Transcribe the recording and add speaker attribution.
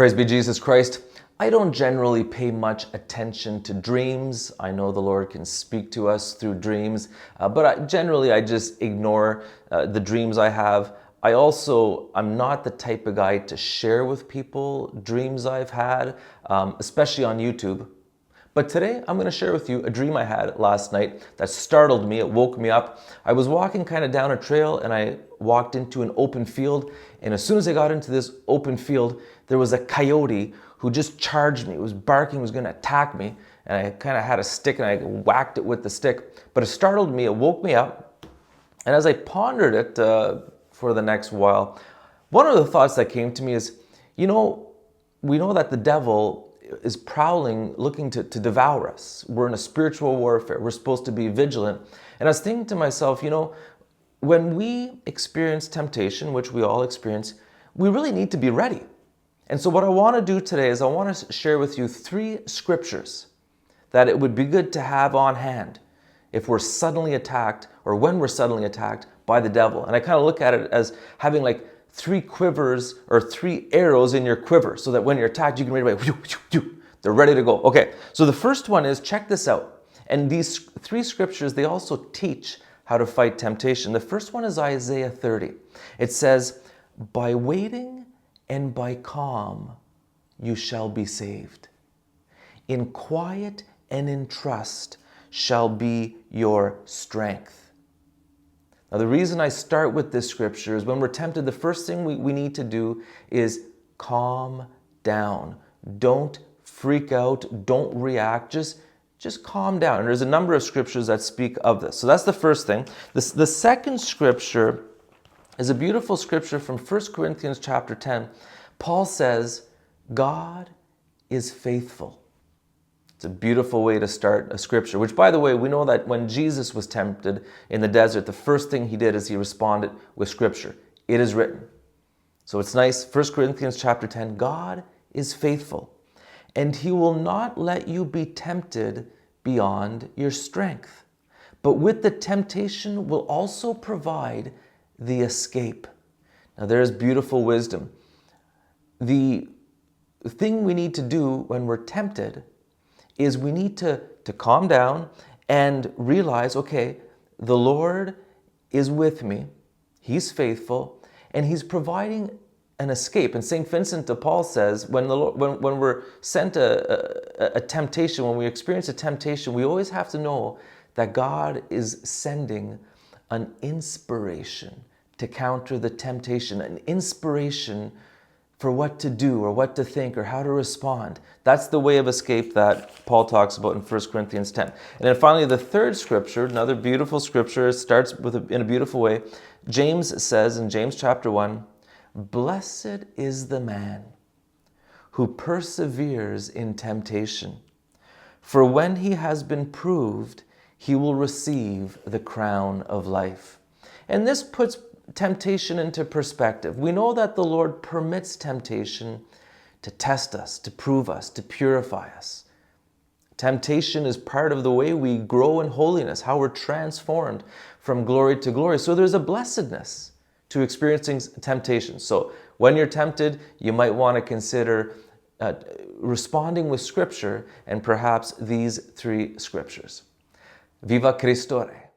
Speaker 1: Praise be Jesus Christ. I don't generally pay much attention to dreams. I know the Lord can speak to us through dreams, but generally I just ignore the dreams I have. I'm not the type of guy to share with people dreams I've had, especially on YouTube. But today I'm going to share with you a dream I had last night that startled me. It woke me up. I was walking kind of down a trail and I walked into an open field. And as soon as I got into this open field, there was a coyote who just charged me. It was barking, was going to attack me. And I kind of had a stick and I whacked it with the stick. But it startled me. It woke me up. And as I pondered it for the next while, one of the thoughts that came to me is, we know that the devil is prowling, looking to devour us. We're in a spiritual warfare. We're supposed to be vigilant. And I was thinking to myself, when we experience temptation, which we all experience, we really need to be ready. And so what I want to do today is I want to share with you 3 scriptures that it would be good to have on hand if we're suddenly attacked or when we're suddenly attacked by the devil. And I kind of look at it as having like 3 quivers or 3 arrows in your quiver so that when you're attacked, you can right away, they're ready to go. Okay, so the first one is, check this out. And these 3 scriptures, they also teach how to fight temptation. The first one is Isaiah 30. It says, by waiting and by calm, you shall be saved. In quiet and in trust shall be your strength. Now, the reason I start with this scripture is when we're tempted, the first thing we need to do is calm down. Don't freak out. Don't react. Just calm down. And there's a number of scriptures that speak of this. So that's the first thing. The second scripture is a beautiful scripture from 1 Corinthians chapter 10. Paul says, God is faithful. It's a beautiful way to start a scripture, which, by the way, we know that when Jesus was tempted in the desert, the first thing he did is he responded with scripture. It is written. So it's nice. 1 Corinthians chapter 10, God is faithful, and he will not let you be tempted beyond your strength. But with the temptation will also provide the escape. Now there is beautiful wisdom. The thing we need to do when we're tempted is we need to calm down and realize, okay, the Lord is with me. He's faithful, and he's providing an escape. And St. Vincent de Paul says, when we're sent a temptation, when we experience a temptation, we always have to know that God is sending an inspiration to counter the temptation, an inspiration for what to do or what to think or how to respond. That's the way of escape that Paul talks about in 1 Corinthians 10. And then finally, the third scripture, another beautiful scripture, starts in a beautiful way. James says in James chapter 1, blessed is the man who perseveres in temptation, for when he has been proved, he will receive the crown of life. And this puts temptation into perspective. We know that the Lord permits temptation to test us, to prove us, to purify us. Temptation is part of the way we grow in holiness, how we're transformed from glory to glory. So there's a blessedness to experiencing temptation. So when you're tempted, you might want to consider responding with scripture and perhaps these 3 scriptures. Viva Christore!